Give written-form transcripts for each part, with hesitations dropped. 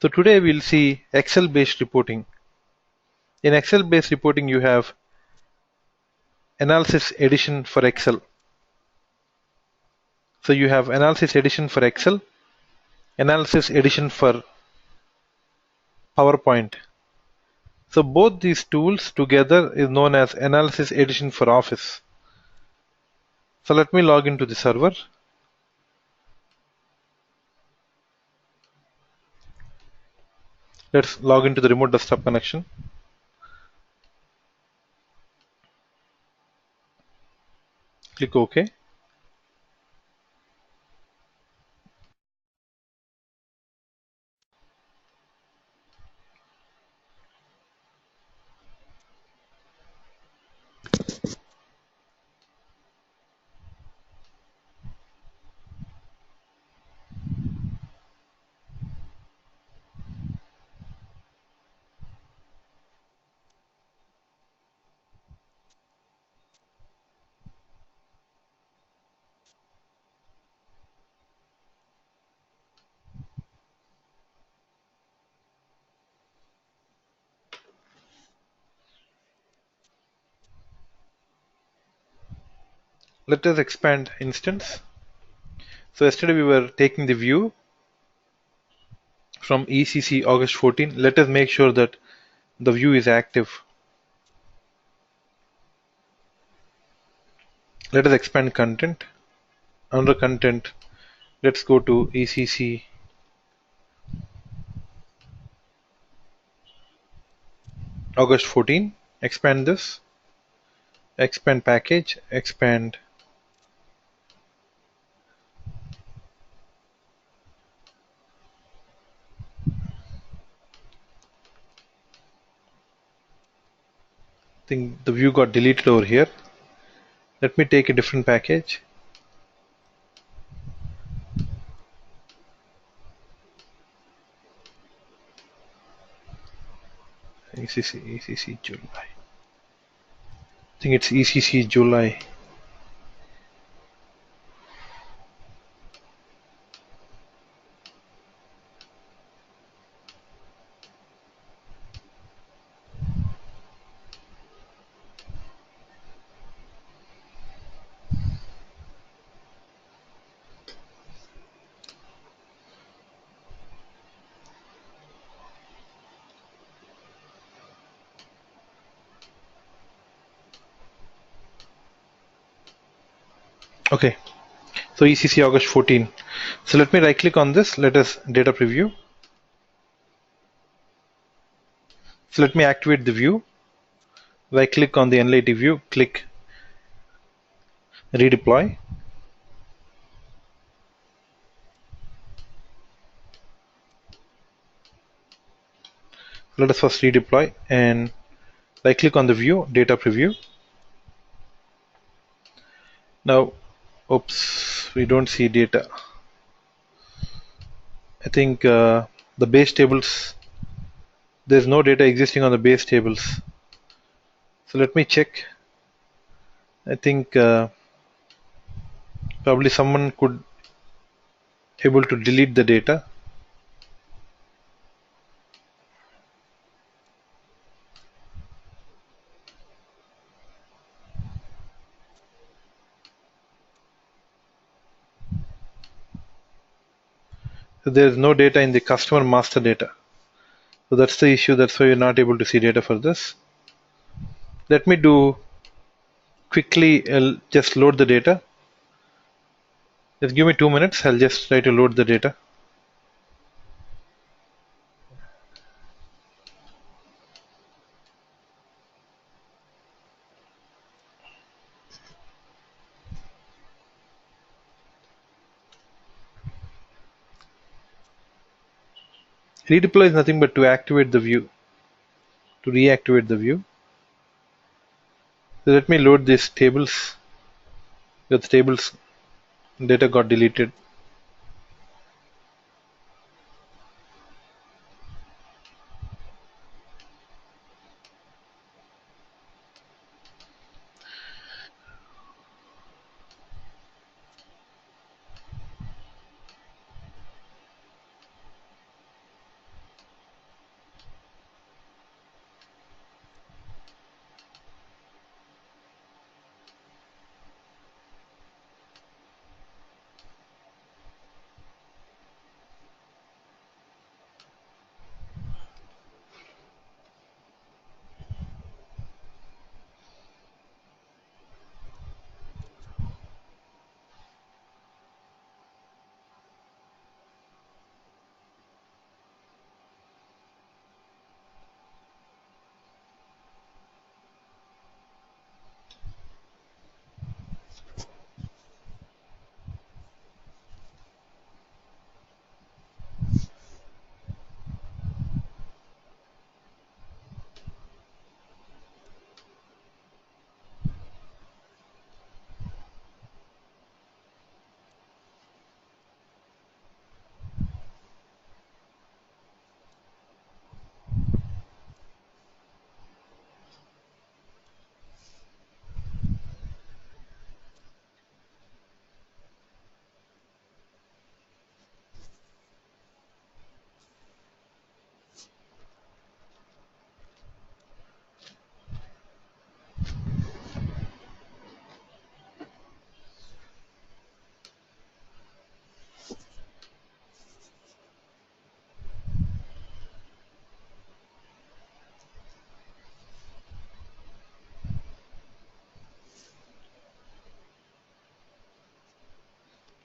So today we'll see Excel based reporting. In Excel based reporting you have analysis edition for Excel. So you have analysis edition for Excel, analysis edition for PowerPoint. So both these tools together is known as analysis edition for Office. So let me log into the server. Let's log into the remote desktop connection. Click OK. Let us expand instance. So yesterday we were taking the view from ECC August 14. Let us make sure that the view is active. Let us expand content. Under content, let's go to ECC August 14. Expand this. Expand package. Expand. I think the view got deleted over here. Let me take a different package. ECC July. I think it's ECC July. Okay, so ECC August 14. So let me right click on this. Let us data preview. So let me activate the view. Right click on the NLAT view, click redeploy. Let us first redeploy and right click on the view, data preview. Now, oops, we don't see data. I think the base tables, there's no data existing on the base tables. So let me check. I think probably someone could able to delete the data. So there's no data in the customer master data. So that's the issue. That's why you're not able to see data for this. Let me do quickly. I'll just load the data. Just give me 2 minutes. I'll just try to load the data. Redeploy is nothing but to activate the view, to reactivate the view. So let me load these tables. The tables data got deleted.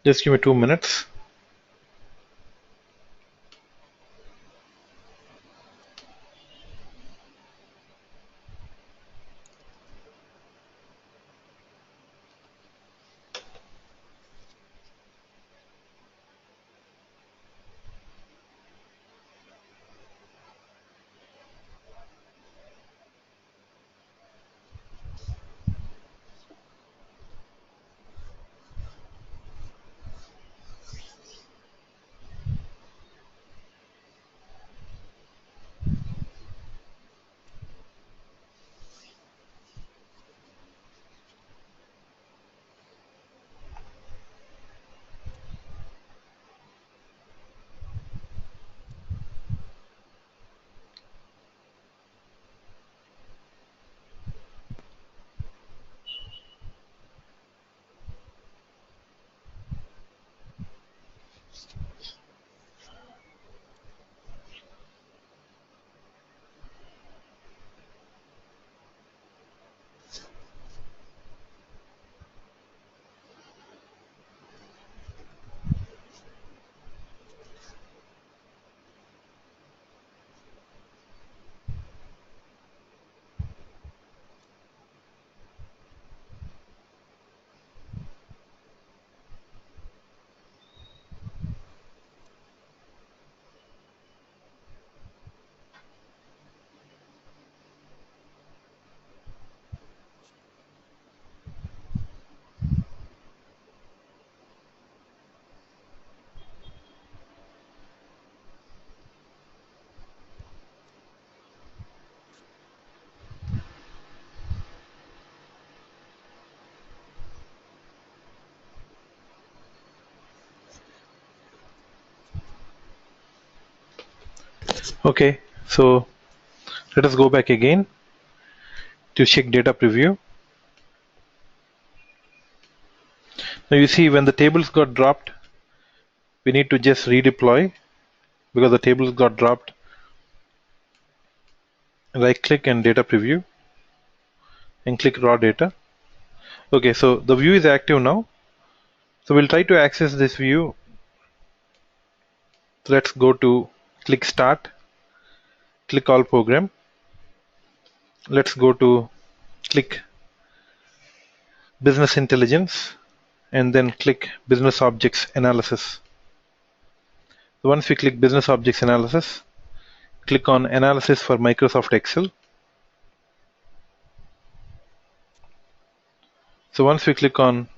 Just give me 2 minutes. Okay, so let us go back again to check data preview. Now you see when the tables got dropped, we need to just redeploy because the tables got dropped. Right click and data preview and click raw data. Okay, so the view is active now. So we'll try to access this view. So let's go to click start, click all program. Let's go to click business intelligence and then click business objects analysis. So once we click business objects analysis, click on analysis for Microsoft Excel. So once we click on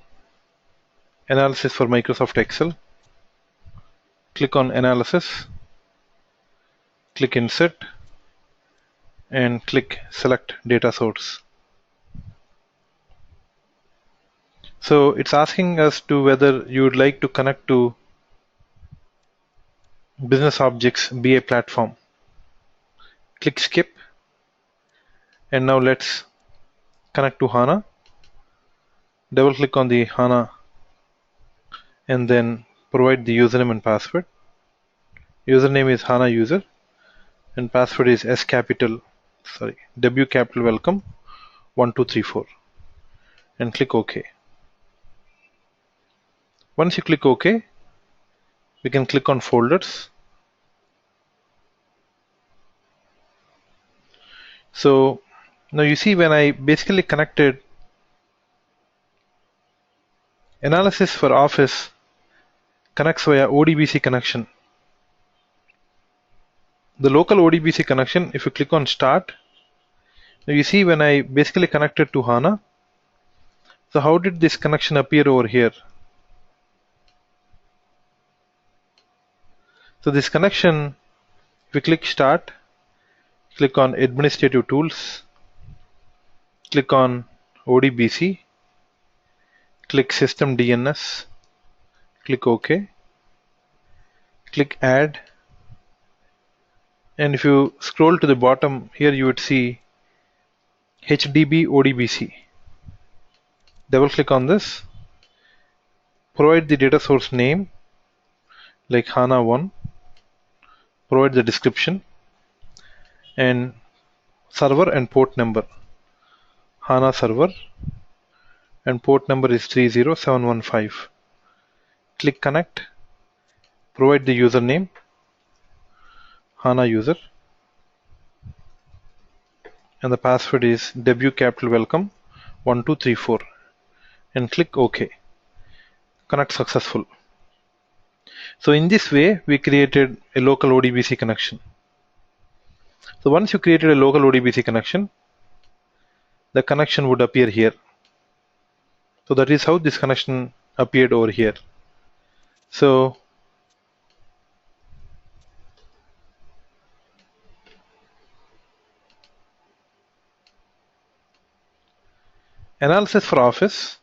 analysis for Microsoft Excel, click on analysis, click insert and click select data source. So it's asking us to whether you would like to connect to business objects BA platform. Click skip and now let's connect to HANA. Double click on the HANA and then provide the username and password. Username is HANA user and password is W capital welcome 1234 and click OK. Once you click OK, we can click on folders. So now you see when I basically connected analysis for Office connects via ODBC connection. The local ODBC connection, if you click on start, now you see when I basically connected to HANA. So how did this connection appear over here? So this connection, if you click start, click on administrative tools, click on ODBC, click system DNS, click OK, click add, and if you scroll to the bottom here you would see HDB ODBC. Double click on this, provide the data source name like HANA1, provide the description and server and port number. HANA server and port number is 30715. click connect, provide the username, HANA user, and the password is W capital welcome 1234, and click OK. Connect successful. So in this way we created a local ODBC connection. So once you created a local ODBC connection, the connection would appear here. So that is how this connection appeared over here. So analysis for Office.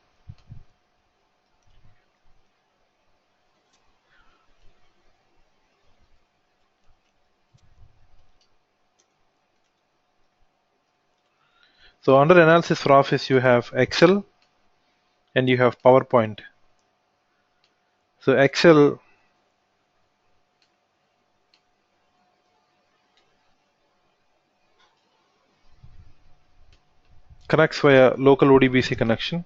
So under analysis for Office you have Excel and you have PowerPoint. So Excel connects via local ODBC connection.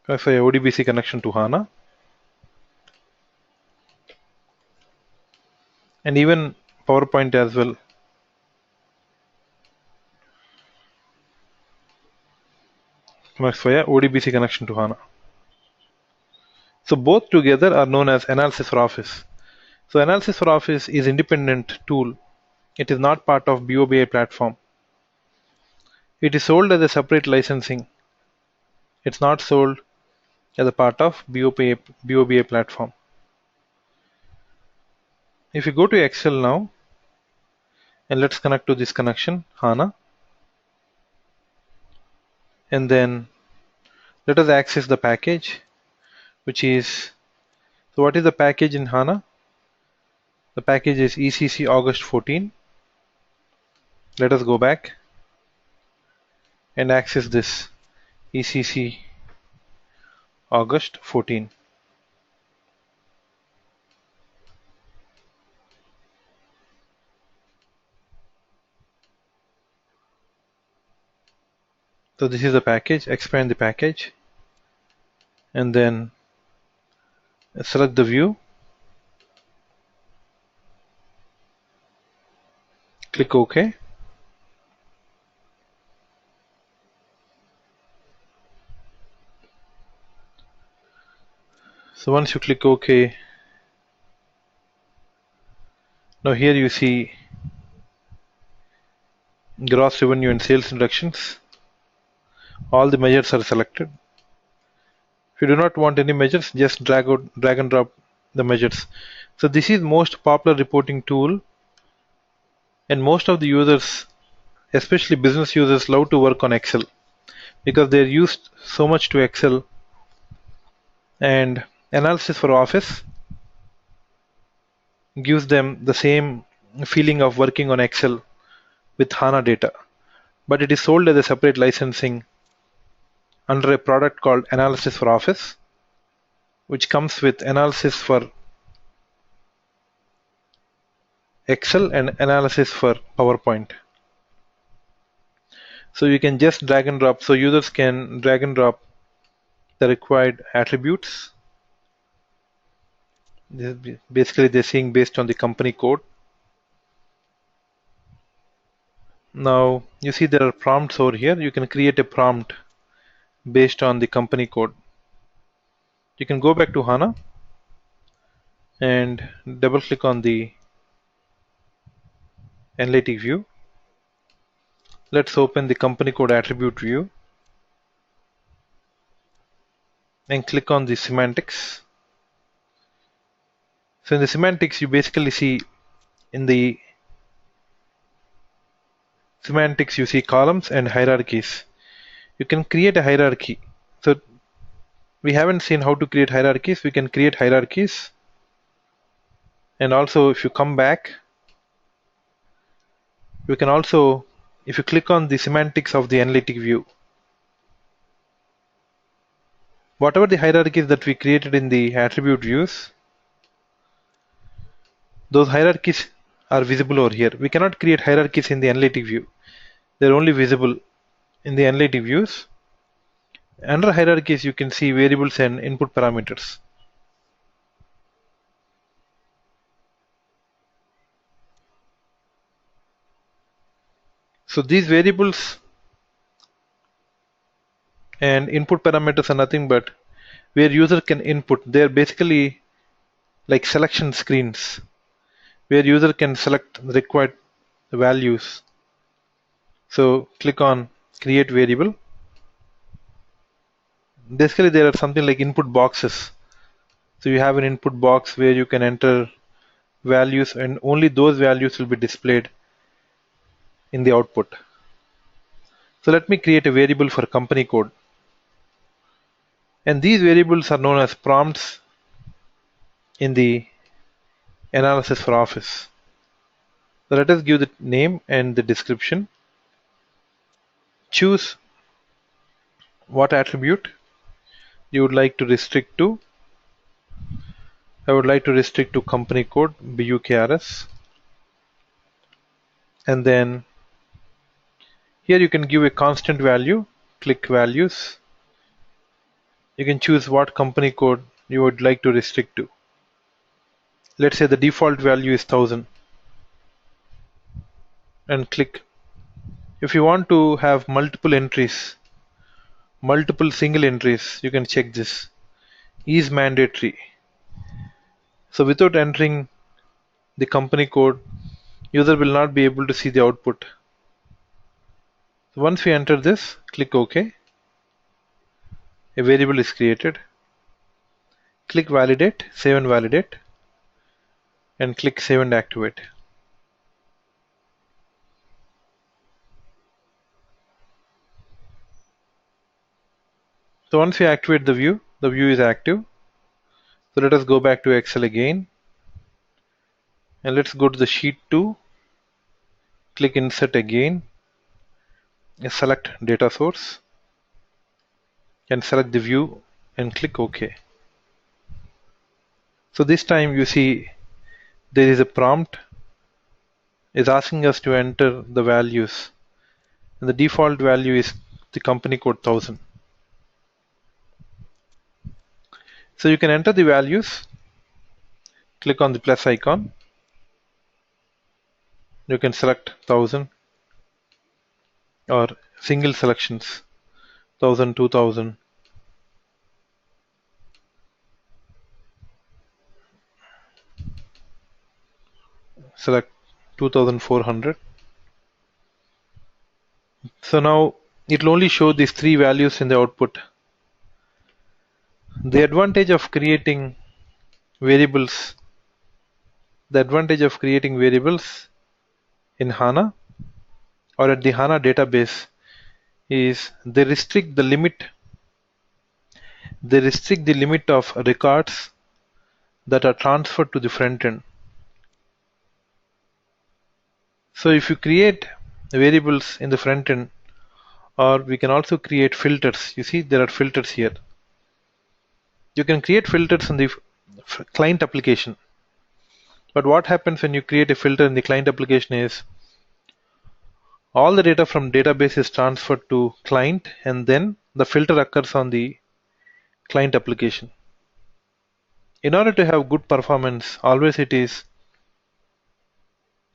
Connects via ODBC connection to HANA. And even PowerPoint as well. Connects via ODBC connection to HANA. So both together are known as analysis for Office. So analysis for Office is independent tool. It is not part of BOBI platform. It is sold as a separate licensing. It's not sold as a part of BOBI platform. If you go to Excel now, and let's connect to this connection, HANA, and then let us access the package, which is, so what is the package in HANA? The package is ECC August 14. Let us go back and access this ECC August 14. So this is the package, expand the package, and then select the view, click OK. So once you click OK, now here you see gross revenue and sales reductions. All the measures are selected. If you do not want any measures, just drag and drop the measures. So this is most popular reporting tool, and most of the users, especially business users, love to work on Excel because they're used so much to Excel. And analysis for Office gives them the same feeling of working on Excel with HANA data, but it is sold as a separate licensing under a product called Analysis for Office, which comes with analysis for Excel and analysis for PowerPoint. So you can just drag and drop, so users can drag and drop the required attributes. Basically they're seeing based on the company code. Now you see there are prompts over here. You can create a prompt based on the company code. You can go back to HANA and double click on the analytic view. Let's open the company code attribute view and click on the semantics. So in the semantics, you basically see in the semantics you see columns and hierarchies. You can create a hierarchy. So we haven't seen how to create hierarchies. We can create hierarchies, and also if you come back, you can also, if you click on the semantics of the analytic view, whatever the hierarchies that we created in the attribute views, those hierarchies are visible over here. We cannot create hierarchies in the analytic view. They're only visible in the analytic views. Under hierarchies, you can see variables and input parameters. So these variables and input parameters are nothing but where user can input. They're basically like selection screens where user can select the required values. So click on create variable. Basically there are something like input boxes. So you have an input box where you can enter values and only those values will be displayed in the output. So let me create a variable for company code. And these variables are known as prompts in the analysis for Office. So let us give the name and the description. Choose what attribute you would like to restrict to. I would like to restrict to company code BUKRS. And then here you can give a constant value. Click values. You can choose what company code you would like to restrict to. Let's say the default value is 1000 and click. If you want to have multiple entries, multiple single entries, you can check this. Is mandatory. So without entering the company code, user will not be able to see the output. So once we enter this, click OK. A variable is created. Click validate, save and validate, and click save and activate. So once we activate the view is active. So let us go back to Excel again. And let's go to the sheet 2. Click insert again. Select data source. And select the view and click OK. So this time you see there is a prompt. It's asking us to enter the values. And the default value is the company code 1000. So you can enter the values. Click on the plus icon. You can select 1000 or single selections 1000, 2000. Select 2400. So now it will only show these three values in the output. The advantage of creating variables, in HANA or at the HANA database is they restrict the limit of records that are transferred to the front end. So if you create variables in the front end, or we can also create filters. You see there are filters here. You can create filters in the client application. But what happens when you create a filter in the client application is all the data from database is transferred to client and then the filter occurs on the client application. In order to have good performance, always it is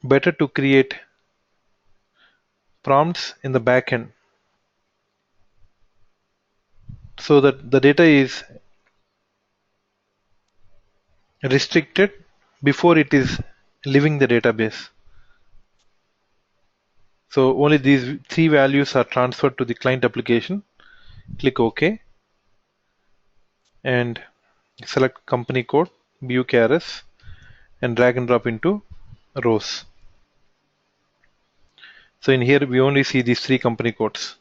better to create prompts in the backend so that the data is restricted before it is leaving the database. So only these three values are transferred to the client application. Click OK and select company code BUKRS and drag and drop into rows. So in here we only see these three company codes.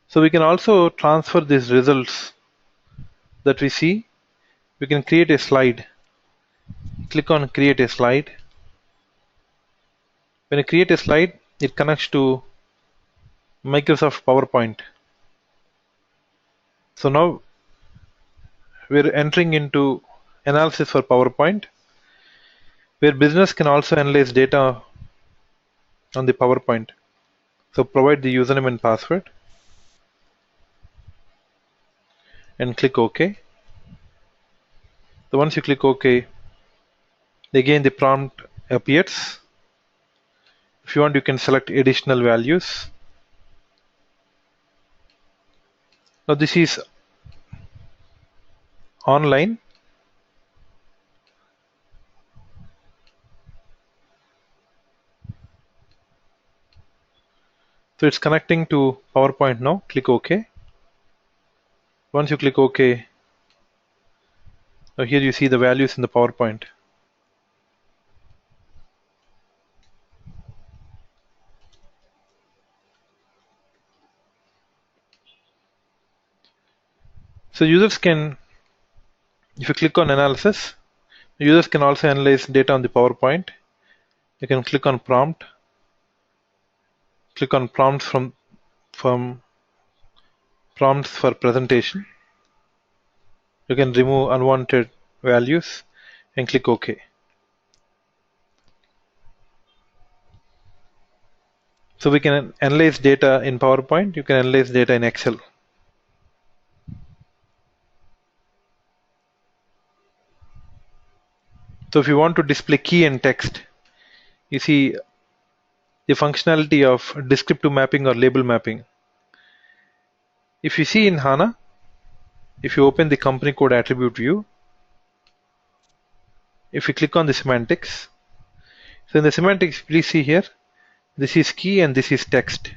So we can also transfer these results that we see. We can create a slide. Click on create a slide. When you create a slide, it connects to Microsoft PowerPoint. So now we're entering into analysis for PowerPoint, where business can also analyze data on the PowerPoint. So provide the username and password and click OK. So once you click OK, again the prompt appears. If you want, you can select additional values. Now this is online. So it's connecting to PowerPoint now. Click OK. Once you click OK, now here you see the values in the PowerPoint. So users can, if you click on analysis, users can also analyze data on the PowerPoint. You can click on prompt, click on prompts from prompts for presentation. You can remove unwanted values and click OK. So we can analyze data in PowerPoint. You can analyze data in Excel. So if you want to display key and text, you see the functionality of descriptive mapping or label mapping. If you see in HANA, if you open the company code attribute view, if you click on the semantics, so in the semantics, please see here, this is key and this is text.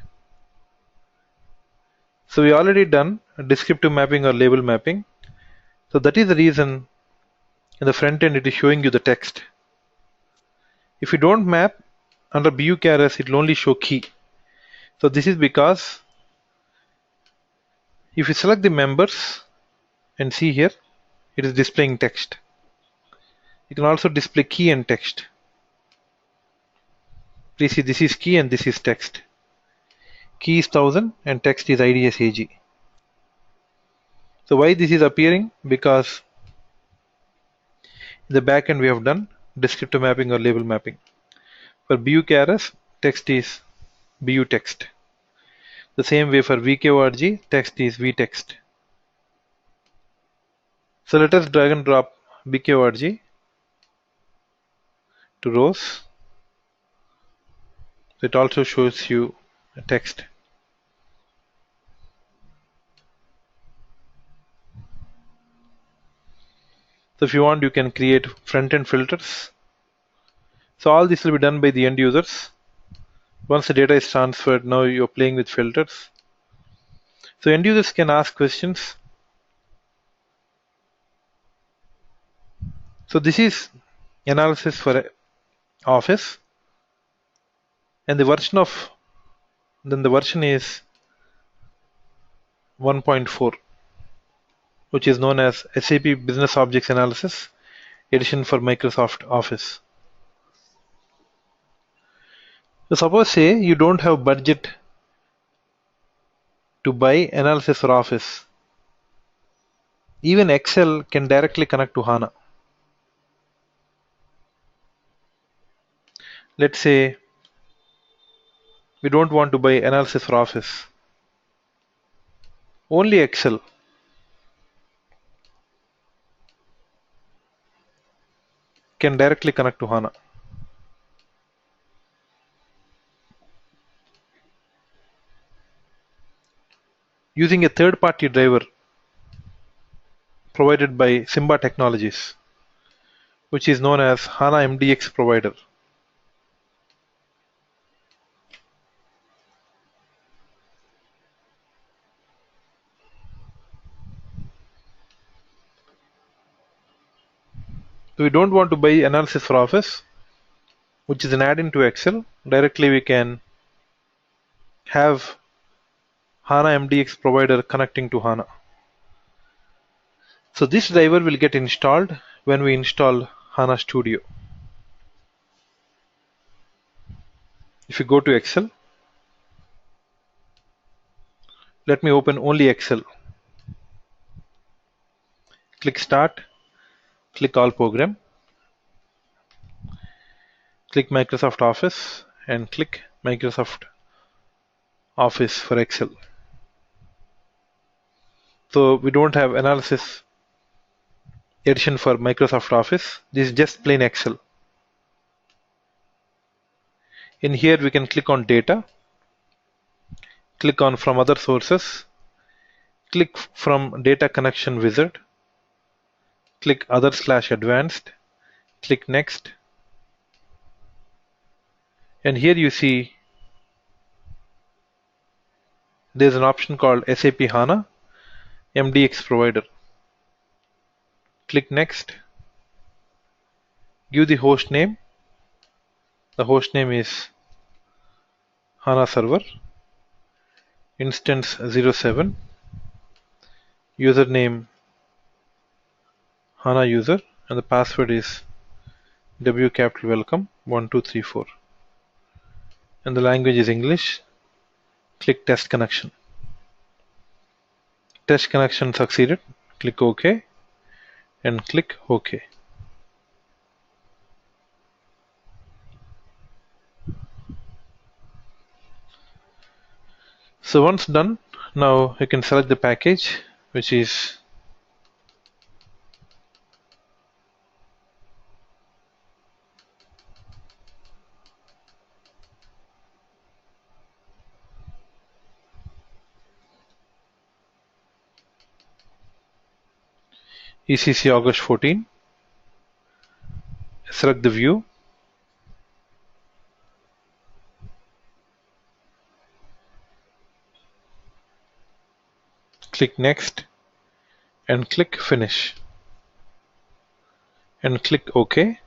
So we already done descriptive mapping or label mapping. So that is the reason in the front end it is showing you the text. If you don't map under BU carriers, it will only show key. So this is because if you select the members and see here, it is displaying text. You can also display key and text. Please see, this is key and this is text. Key is 1000 and text is IDS AG. So why this is appearing? Because in the backend we have done descriptive mapping or label mapping. For BU carriers, text is BU text. The same way for VKORG, text is VText. So let us drag and drop BKORG to rows. So it also shows you a text. So if you want, you can create front-end filters. So all this will be done by the end users. Once the data is transferred, now you're playing with filters. So end users can ask questions. So this is analysis for Office, and the version is 1.4, which is known as SAP Business Objects Analysis edition for Microsoft Office. So suppose say you don't have budget to buy analysis for Office. Even Excel can directly connect to HANA. Let's say we don't want to buy analysis for Office. Only Excel can directly connect to HANA. Using a third-party driver provided by Simba Technologies, which is known as HANA MDX provider. So we don't want to buy analysis for Office, which is an add-in to Excel. Directly we can have HANA MDX provider connecting to HANA. So this driver will get installed when we install HANA Studio. If you go to Excel, let me open only Excel. Click Start, click All Program, click Microsoft Office, and click Microsoft Office for Excel. So we don't have analysis edition for Microsoft Office. This is just plain Excel. In here we can click on Data, click on From Other Sources, click from Data Connection Wizard, click Other/Advanced, click Next, and here you see there's an option called SAP HANA MDX Provider. Click Next, give the host name. The host name is HANA Server, instance 07, username HANA user, and the password is W capital welcome 1234, and the language is English. Click Test Connection. Test connection succeeded. Click OK and click OK. So once done, now you can select the package, which is ECC August 14. Select the view. Click Next and click Finish and click OK.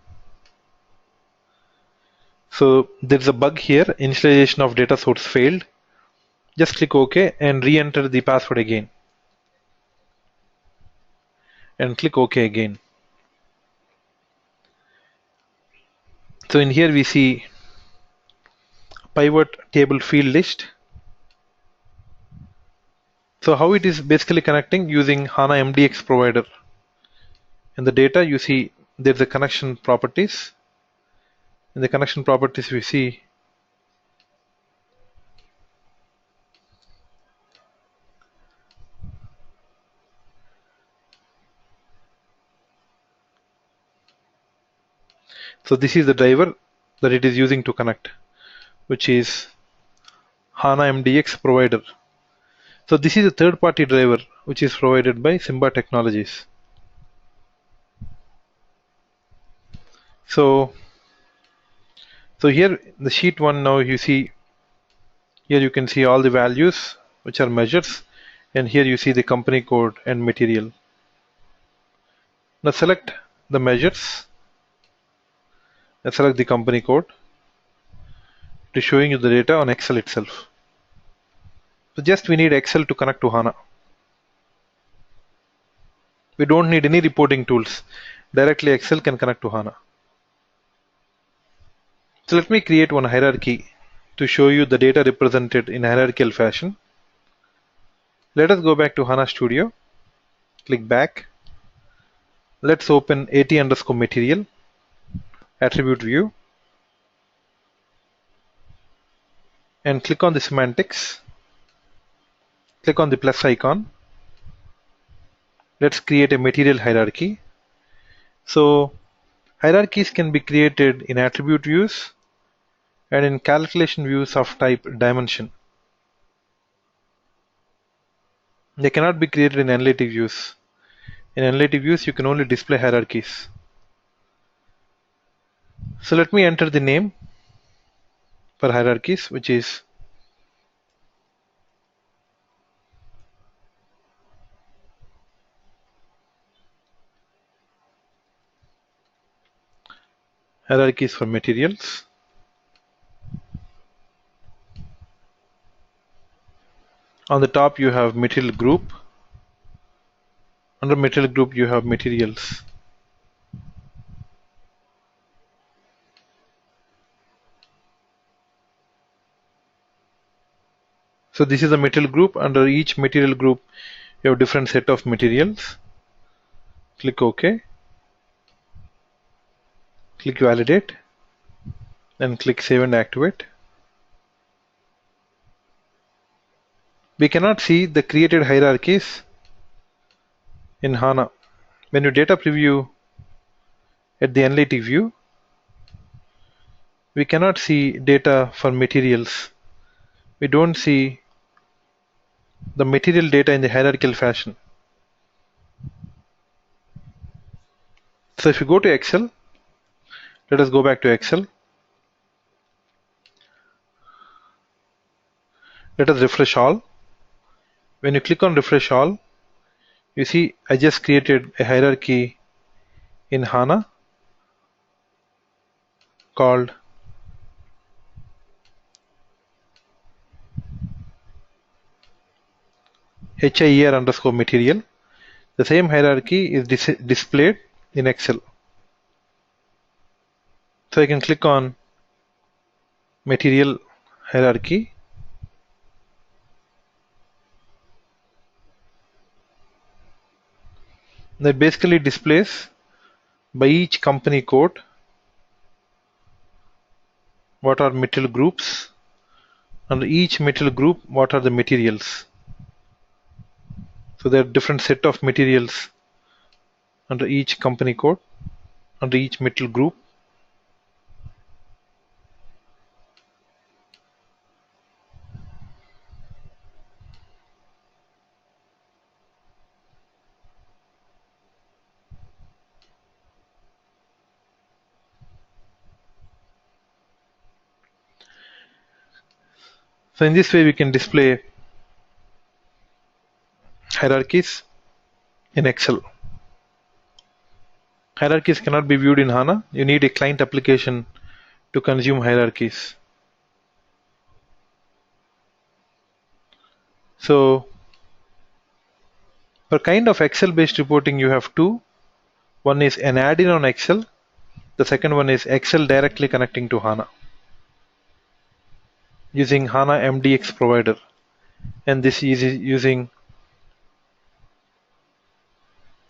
So there's a bug here, initialization of data source failed. Just click OK and re-enter the password again and click OK again. So in here we see pivot table field list. So how it is basically connecting using HANA MDX provider. In the data you see there's a connection properties. In the connection properties we see so this is the driver that it is using to connect, which is HANA MDX provider. So this is a third-party driver which is provided by Simba Technologies. So here the sheet 1, now you see here you can see all the values which are measures, and here you see the company code and material. Now select the measures and select the company code. It is showing you the data on Excel itself. So just we need Excel to connect to HANA. We don't need any reporting tools. Directly Excel can connect to HANA. So let me create one hierarchy to show you the data represented in hierarchical fashion. Let us go back to HANA Studio. Click back. Let's open AT_material, attribute view, and click on the semantics. Click on the plus icon. Let's create a material hierarchy. So hierarchies can be created in attribute views and in calculation views of type dimension. They cannot be created in analytic views. In analytic views, you can only display hierarchies. So let me enter the name for hierarchies, which is hierarchies for materials. On the top you have material group. Under material group you have materials. So this is a material group. Under each material group you have different set of materials. Click OK, click Validate, and click Save and Activate. We cannot see the created hierarchies in HANA. When you data preview at the analytic view, we cannot see data for materials. We don't see the material data in the hierarchical fashion. So if you go to Excel, let us go back to Excel. Let us refresh all. When you click on refresh all, you see I just created a hierarchy in HANA called HIER underscore material. The same hierarchy is displayed in Excel. So I can click on material hierarchy. That basically displays by each company code what are material groups, under each material group what are the materials. So there are different set of materials under each company code, under each material group. So in this way we can display hierarchies in Excel. Hierarchies cannot be viewed in HANA. You need a client application to consume hierarchies. So for kind of Excel based reporting you have two. One is an add-in on Excel. The second one is Excel directly connecting to HANA using HANA MDX provider, and this is using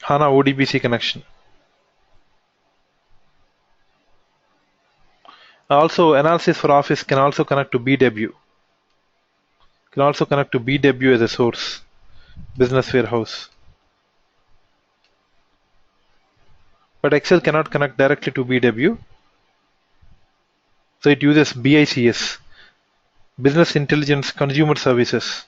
HANA ODBC connection. Also, analysis for Office can also connect to BW. Can also connect to BW as a source, business warehouse. But Excel cannot connect directly to BW. So it uses BICS, Business Intelligence Consumer Services.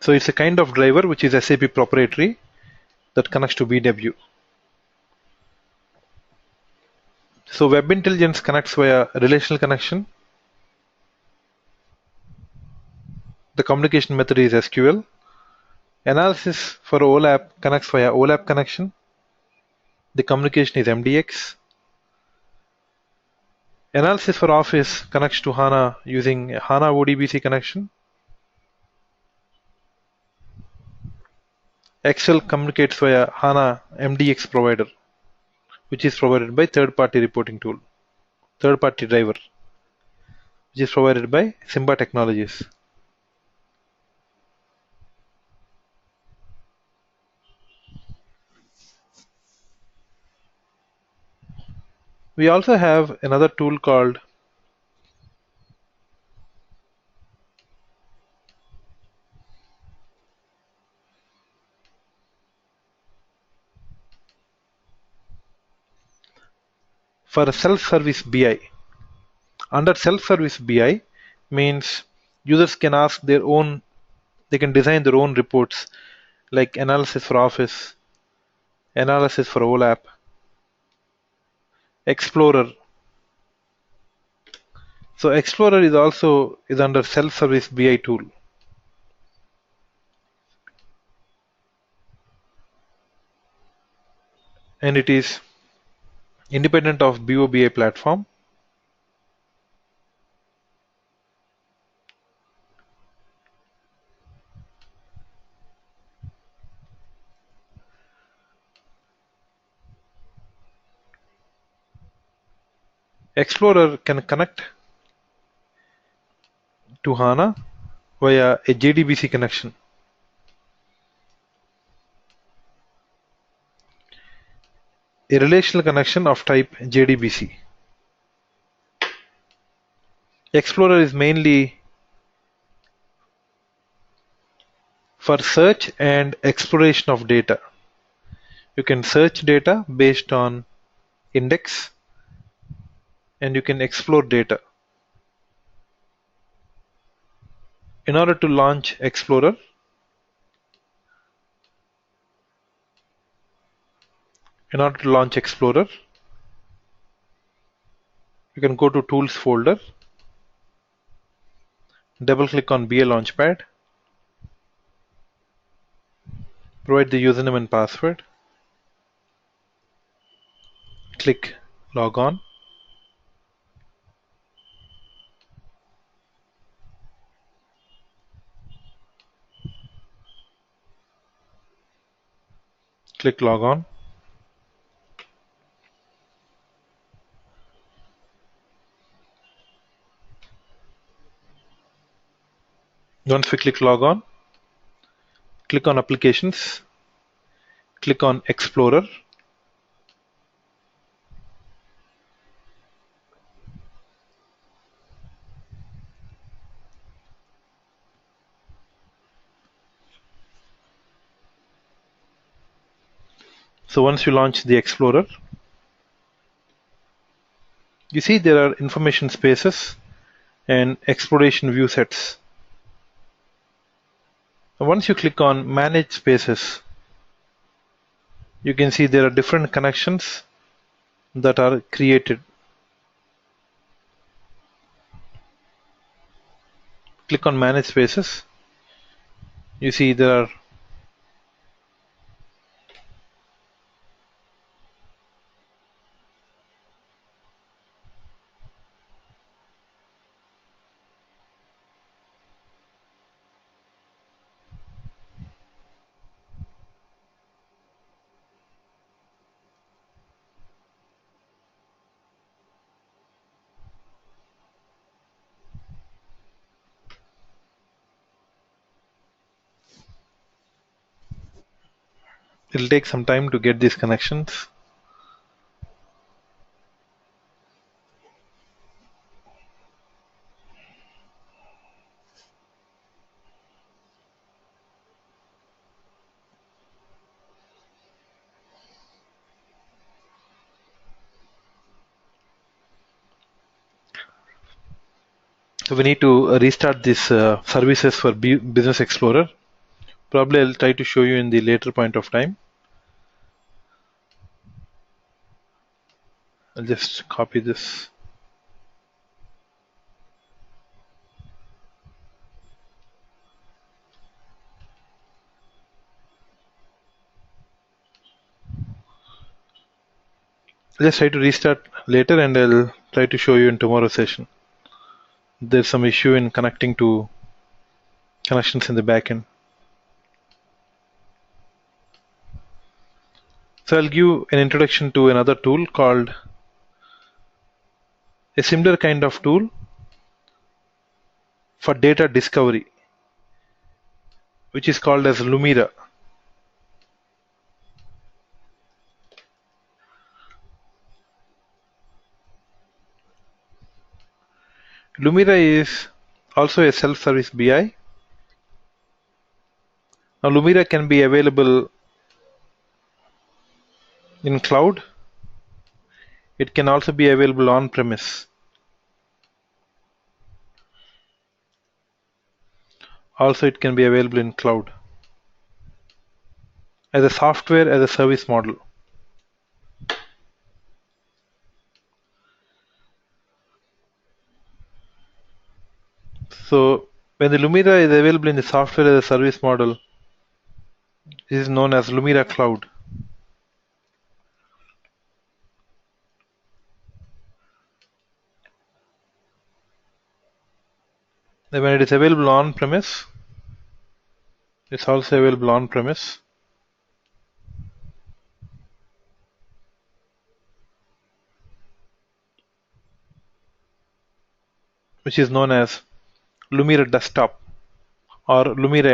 So it's a kind of driver which is SAP proprietary that connects to BW. So Web Intelligence connects via relational connection. The communication method is SQL. Analysis for OLAP connects via OLAP connection. The communication is MDX. Analysis for Office connects to HANA using HANA ODBC connection. Excel communicates via HANA MDX provider, which is provided by third-party reporting tool, third-party driver, which is provided by Simba Technologies. We also have another tool called for self-service BI. Under self-service BI means users can ask their own, they can design their own reports like analysis for Office, analysis for OLAP, Explorer. So Explorer is also under self-service BI tool. And it is independent of BOBI platform. Explorer can connect to HANA via a JDBC connection. a relational connection of type JDBC. Explorer is mainly for search and exploration of data. You can search data based on index and you can explore data. In order to launch Explorer, you can go to Tools folder, double click on BA Launchpad, provide the username and password, click Log On. Click Log On. Once we click Log On, click on Applications, click on Explorer. So once you launch the Explorer, you see there are information spaces and exploration view sets. Once you click on Manage Spaces, you can see there are different connections that are created. Click on Manage Spaces. You see there are it'll take some time to get these connections. So we need to restart these services for Business Explorer. Probably I'll try to show you in the later point of time. I'll just copy this. I'll just try to restart later and I'll try to show you in tomorrow's session. There's some issue in connecting to connections in the backend. So I'll give an introduction to another tool called a similar kind of tool for data discovery, which is called as Lumira. Lumira is also a self-service BI. Now Lumira can be available in cloud. It can also be available on-premise. Also it can be available in cloud as a software as a service model. So when the Lumira is available in the software as a service model, it is known as Lumira Cloud. Then when it is available on-premise, it's also available on-premise. Which is known as Lumira Desktop or Lumira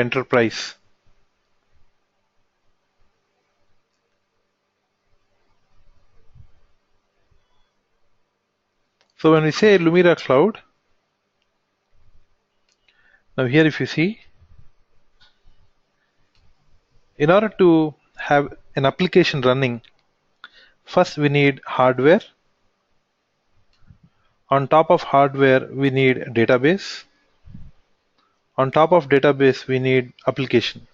So when we say Lumira Cloud, now here if you see, in order to have an application running, first we need hardware. On top of hardware, we need database. On top of database, we need application.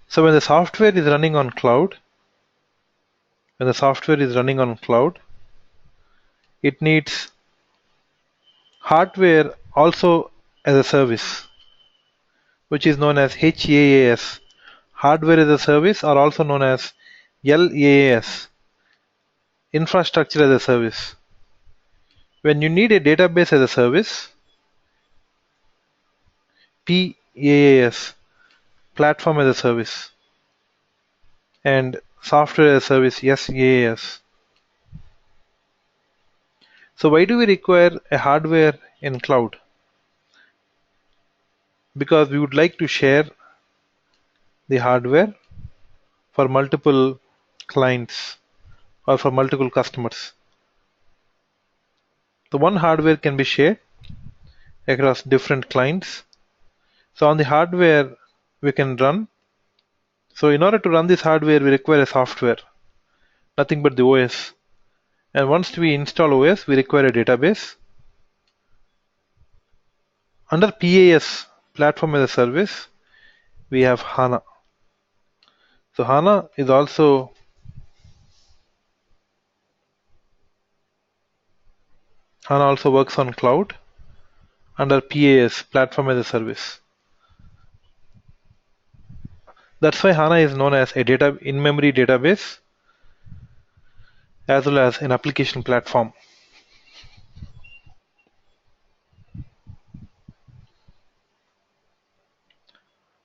So when the software is running on cloud, it needs hardware also as a service, which is known as HAAS. Hardware as a service, or also known as LAAS, infrastructure as a service. When you need a database as a service, PAAS, platform as a service, and software as a service, SaaS. So why do we require a hardware in cloud? Because we would like to share the hardware for multiple clients or for multiple customers. The one hardware can be shared across different clients. So on the hardware we can run. So in order to run this hardware, we require a software, nothing but the OS. And once we install OS, we require a database. Under PaaS, platform as a service, we have HANA. So HANA also works on cloud under PaaS, platform as a service. That's why HANA is known as a data in-memory database as well as an application platform.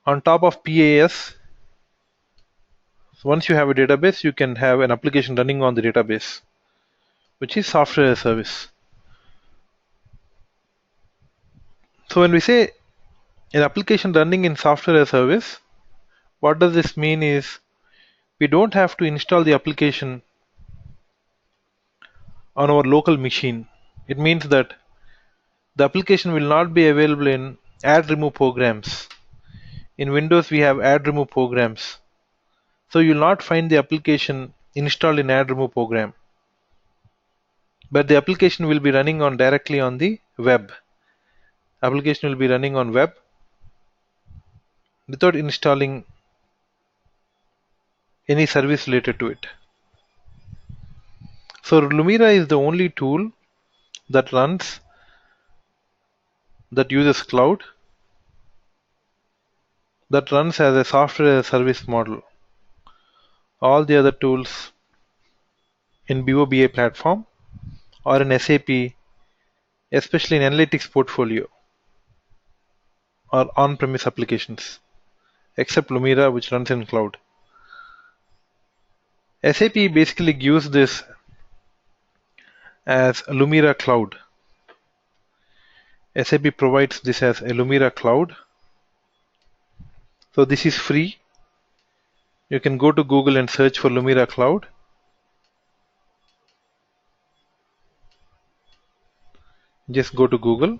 On top of PaaS, once you have a database, you can have an application running on the database, which is software as a service. So when we say an application running in software as a service, what does this mean is we don't have to install the application on our local machine. It means that the application will not be available in add remove programs. In Windows, we have add remove programs. So you'll not find the application installed in add remove program. But the application will be running on directly on the web. Application will be running on web without installing any service related to it. So Lumira is the only tool that uses cloud, that runs as a software as a service model. All the other tools in BOBA platform or in SAP, especially in analytics portfolio, or on-premise applications, except Lumira, which runs in cloud. SAP basically gives this as Lumira Cloud. SAP provides this as a Lumira Cloud. So this is free. You can go to Google and search for Lumira Cloud. Just go to Google.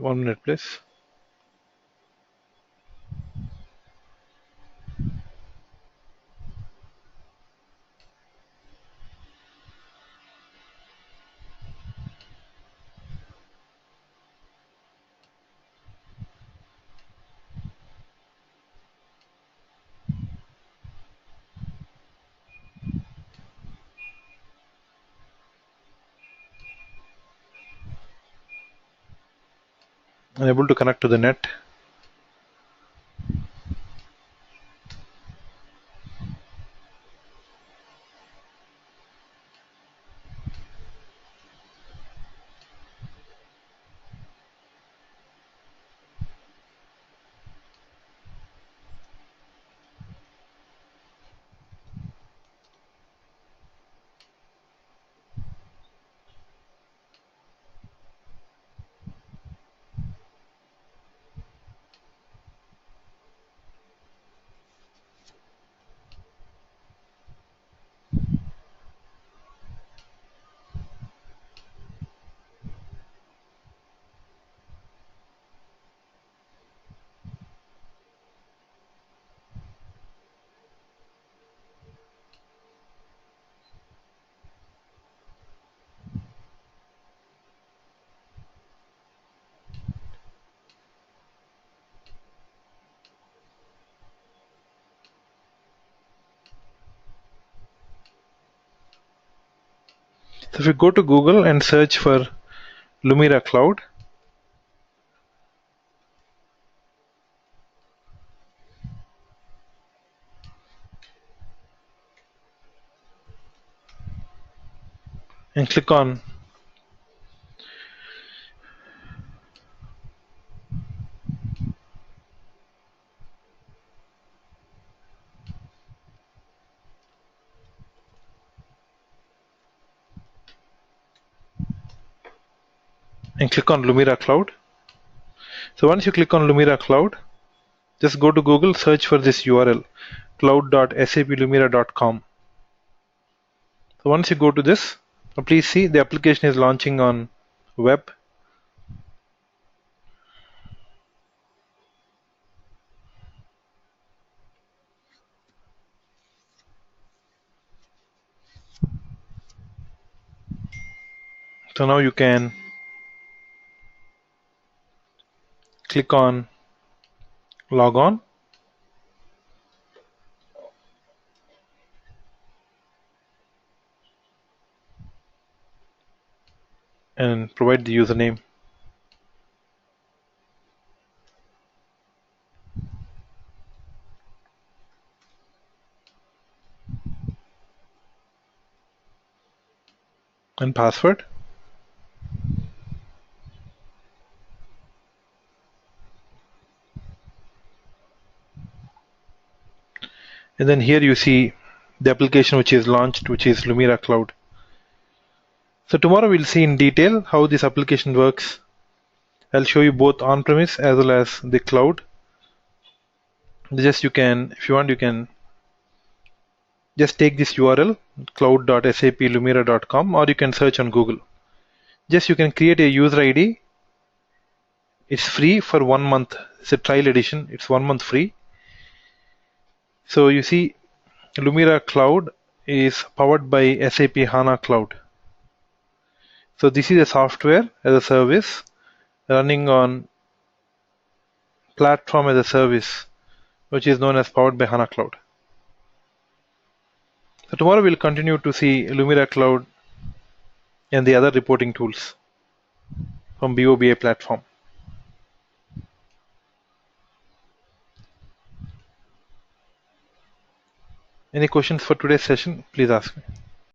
One minute, please. Unable to connect to the net. So if you go to Google and search for Lumira Cloud, and click on Lumira Cloud. So once you click on Lumira Cloud, just go to Google, search for this URL, cloud.saplumira.com. So once you go to this, please see the application is launching on web. So now you can click on log on and provide the username. And password. And then here you see the application which is launched, which is Lumira Cloud. So tomorrow we'll see in detail how this application works. I'll show you both on-premise as well as the cloud. Just you can, if you want, you can just take this URL, cloud.saplumira.com, or you can search on Google. Just you can create a user ID. It's free for 1 month. It's a trial edition. It's 1 month free. So you see, Lumira Cloud is powered by SAP HANA Cloud. So this is a software as a service running on platform as a service, which is known as powered by HANA Cloud. So tomorrow we'll continue to see Lumira Cloud and the other reporting tools from BOBA platform. Any questions for today's session? Please ask me.